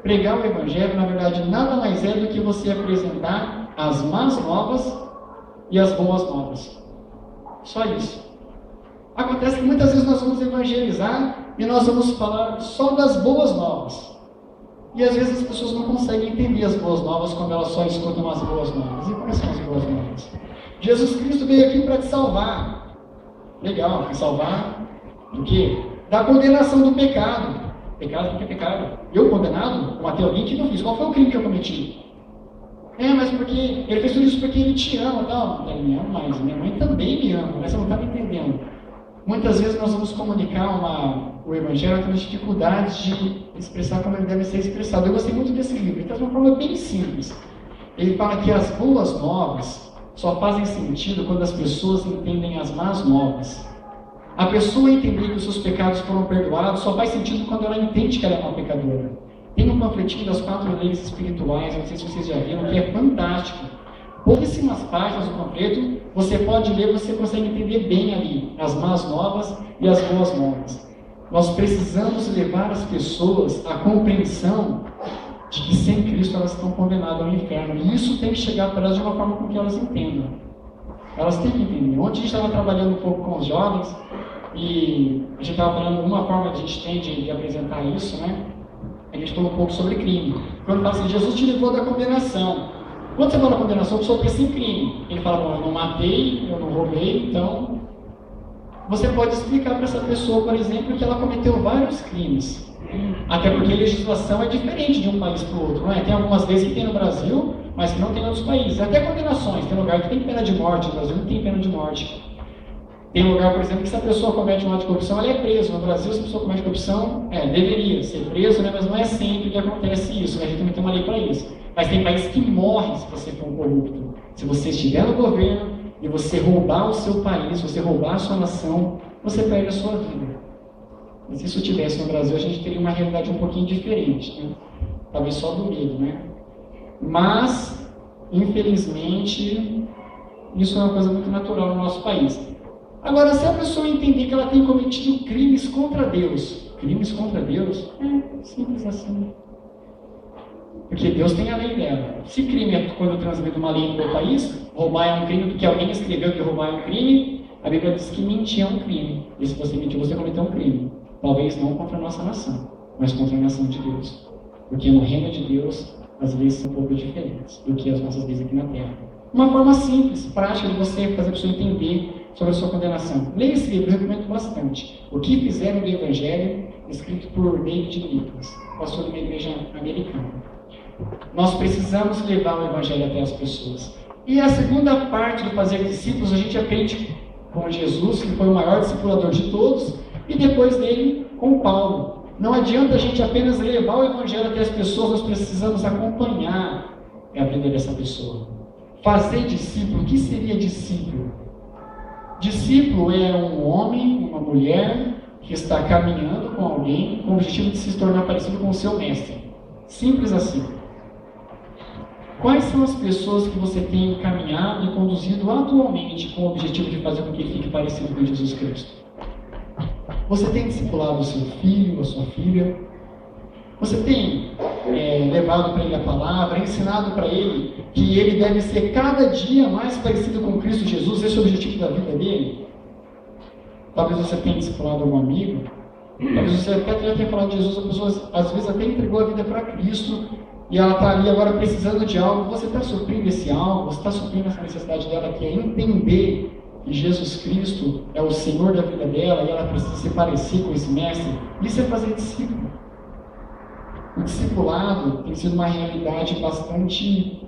pregar o Evangelho, na verdade, nada mais é do que você apresentar as más novas e as boas novas. Só isso. Acontece que muitas vezes nós vamos evangelizar e nós vamos falar só das boas novas. E às vezes as pessoas não conseguem entender as boas novas quando elas só escutam as boas novas. E quais são as boas novas? Jesus Cristo veio aqui para te salvar. Legal, te salvar do quê? Da condenação do pecado. Pecado, o que é pecado? Eu condenado? Eu matei alguém? O que eu fiz? Qual foi o crime que eu cometi? Mas porque ele fez tudo isso porque ele te ama, tal. Ele me ama, mas minha mãe também me ama, mas você não está me entendendo. Muitas vezes nós vamos comunicar o Evangelho tendo dificuldades de expressar como ele deve ser expressado. Eu gostei muito desse livro, ele traz uma forma bem simples. Ele fala que as boas novas só fazem sentido quando as pessoas entendem as más novas. A pessoa entender que os seus pecados foram perdoados só faz sentido quando ela entende que ela é uma pecadora. Tem um panfletinho das 4 leis espirituais, não sei se vocês já viram, que é fantástico. Pouquíssimas páginas do panfleto, você pode ler, você consegue entender bem ali as más novas e as boas novas. Nós precisamos levar as pessoas à compreensão de que sem Cristo elas estão condenadas ao inferno. E isso tem que chegar para elas de uma forma com que elas entendam. Elas têm que entender. Ontem a gente estava trabalhando um pouco com os jovens e a gente estava falando, uma forma que a gente tem de apresentar isso, né? A gente falou um pouco sobre crime. Quando fala assim, Jesus te livrou da condenação. Quando você fala da condenação, a pessoa pensa em crime. Ele fala, bom, eu não matei, eu não roubei, então... Você pode explicar para essa pessoa, por exemplo, que ela cometeu vários crimes. Até porque a legislação é diferente de um país para o outro, não é? Tem algumas leis que tem no Brasil, mas que não tem em outros países. Até condenações. Tem lugar que tem pena de morte, no Brasil não tem pena de morte. Tem lugar, por exemplo, que se a pessoa comete um ato de corrupção, ela é presa. No Brasil, se a pessoa comete corrupção, deveria ser preso, né? Mas não é sempre que acontece isso, né? A gente também tem uma lei para isso. Mas tem países que morrem se você for um corrupto. Se você estiver no governo e você roubar o seu país, você roubar a sua nação, você perde a sua vida. E se isso tivesse no Brasil, a gente teria uma realidade um pouquinho diferente, né? Talvez só do medo, né? Mas, infelizmente, isso é uma coisa muito natural no nosso país. Agora, se a pessoa entender que ela tem cometido crimes contra Deus, simples assim. Porque Deus tem a lei dela. Se crime é quando transgride uma lei no país, roubar é um crime porque alguém escreveu que roubar é um crime, a Bíblia diz que mentir é um crime. E se você mentir, você cometeu um crime. Talvez não contra a nossa nação, mas contra a nação de Deus. Porque no reino de Deus, as leis são um pouco diferentes do que as nossas leis aqui na Terra. Uma forma simples, prática de você fazer a pessoa entender sobre a sua condenação. Leia esse livro, eu recomendo bastante. O que Fizeram do Evangelho, escrito por David Nicholas, pastor de uma igreja americana. Nós precisamos levar o Evangelho até as pessoas. E a segunda parte do fazer discípulos, a gente aprende com Jesus, que foi o maior discipulador de todos, e depois dele com Paulo. Não adianta a gente apenas levar o Evangelho até as pessoas, nós precisamos acompanhar a vida dessa pessoa. Fazer discípulo, o que seria discípulo? Discípulo é um homem, uma mulher, que está caminhando com alguém com o objetivo de se tornar parecido com o seu mestre. Simples assim. Quais são as pessoas que você tem caminhado e conduzido atualmente com o objetivo de fazer com que ele fique parecido com Jesus Cristo? Você tem discipulado o seu filho, a sua filha? Você tem levado para ele a palavra, ensinado para ele que ele deve ser cada dia mais parecido com Cristo Jesus? Esse é o objetivo da vida dele? Talvez você tenha discipulado algum amigo, talvez você até tenha falado de Jesus, a pessoa às vezes até entregou a vida para Cristo, e ela está ali agora precisando de algo. Você está suprindo esse algo? Você está suprindo essa necessidade dela, que é entender que Jesus Cristo é o Senhor da vida dela, e ela precisa se parecer com esse mestre? Isso é fazer discípulo. O discipulado tem sido uma realidade bastante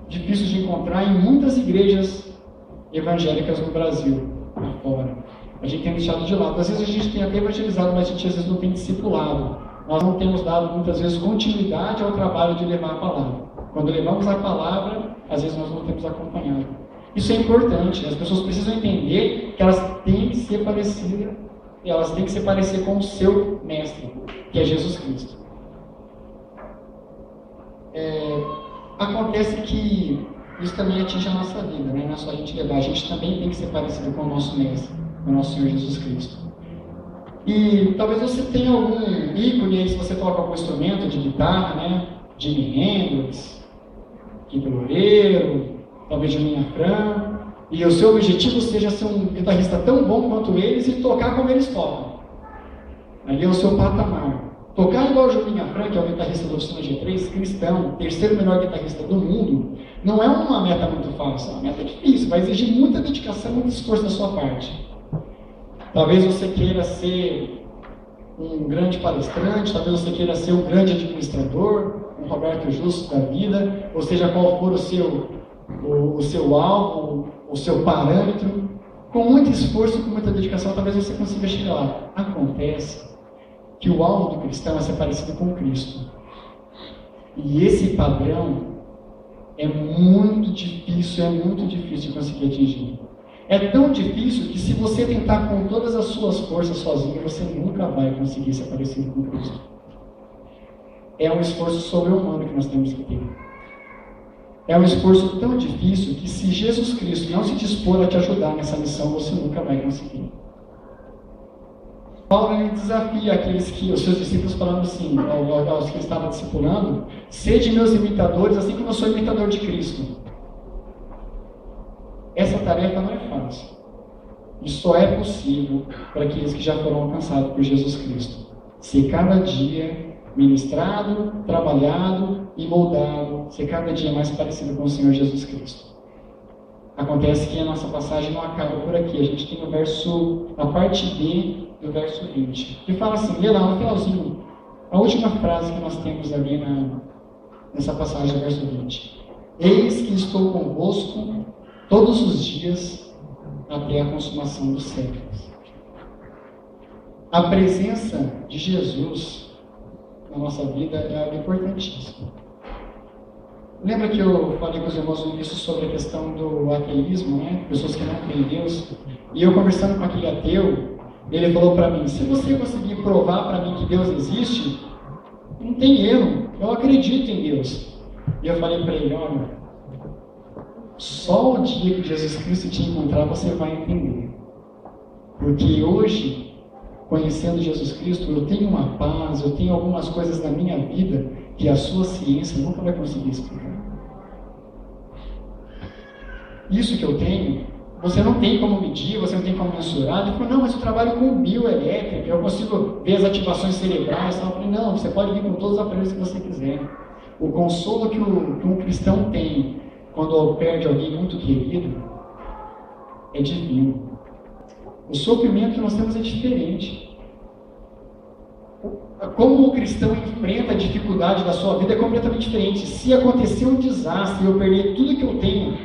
difícil de encontrar em muitas igrejas evangélicas no Brasil, lá fora. A gente tem deixado de lado. Às vezes a gente tem até evangelizado, mas a gente às vezes não tem discipulado. Nós não temos dado muitas vezes continuidade ao trabalho de levar a palavra. Quando levamos a palavra, às vezes nós não temos acompanhado. Isso é importante. As pessoas precisam entender que elas têm que ser parecidas, elas têm que se parecer com o seu mestre, que é Jesus Cristo. Acontece que isso também atinge a nossa vida, né? Não é só a gente levar, a gente também tem que ser parecido com o nosso mestre, com o nosso Senhor Jesus Cristo. E talvez você tenha algum ícone aí, se você toca algum instrumento de guitarra, né? Jimi Hendrix, Kid Loureiro, talvez Juninho Afran, e o seu objetivo seja ser um guitarrista tão bom quanto eles e tocar como eles tocam. Ali é o seu patamar. Tocar igual o Juninho Afran, que é o guitarrista da Oficina G3, cristão, terceiro melhor guitarrista do mundo, não é uma meta muito fácil, é uma meta difícil, vai exigir muita dedicação, muito esforço da sua parte. Talvez você queira ser um grande palestrante, talvez você queira ser um grande administrador, um Roberto Justo da vida, ou seja, qual for o seu alvo, o seu parâmetro. Com muito esforço, com muita dedicação, talvez você consiga chegar lá. Acontece que o alvo do cristão é ser parecido com Cristo. E esse padrão é muito difícil de conseguir atingir. É tão difícil que se você tentar com todas as suas forças sozinho, você nunca vai conseguir ser parecido com Cristo. É um esforço sobre-humano que nós temos que ter. É um esforço tão difícil que se Jesus Cristo não se dispor a te ajudar nessa missão, você nunca vai conseguir. Paulo desafia os seus discípulos falando assim, aos que ele estava discipulando: sede meus imitadores, assim como eu sou imitador de Cristo. Essa tarefa não é fácil. E só é possível para aqueles que já foram alcançados por Jesus Cristo. Ser cada dia ministrado, trabalhado e moldado, ser cada dia mais parecido com o Senhor Jesus Cristo. Acontece que a nossa passagem não acaba por aqui. A gente tem a parte B do verso 20, que fala assim, lê lá no finalzinho, a última frase que nós temos ali nessa passagem do verso 20. Eis que estou convosco todos os dias até a consumação dos séculos. A presença de Jesus na nossa vida é algo importantíssimo. Lembra que eu falei com os irmãos no início sobre a questão do ateísmo, né? Pessoas que não creem em Deus. E eu conversando com aquele ateu, ele falou para mim: se você conseguir provar para mim que Deus existe, não tem erro, eu acredito em Deus. E eu falei para ele: olha, só o dia que Jesus Cristo te encontrar você vai entender. Porque hoje, conhecendo Jesus Cristo, eu tenho uma paz, eu tenho algumas coisas na minha vida que a sua ciência nunca vai conseguir explicar. Isso que eu tenho, você não tem como medir, você não tem como mensurar. Ele falou: não, mas eu trabalho com bioelétrica, eu consigo ver as ativações cerebrais. Eu falei: não, você pode vir com todos os aparelhos que você quiser. O consolo que um cristão tem quando perde alguém muito querido é divino. O sofrimento que nós temos é diferente. Como o cristão enfrenta a dificuldade da sua vida é completamente diferente. Se acontecer um desastre e eu perder tudo que eu tenho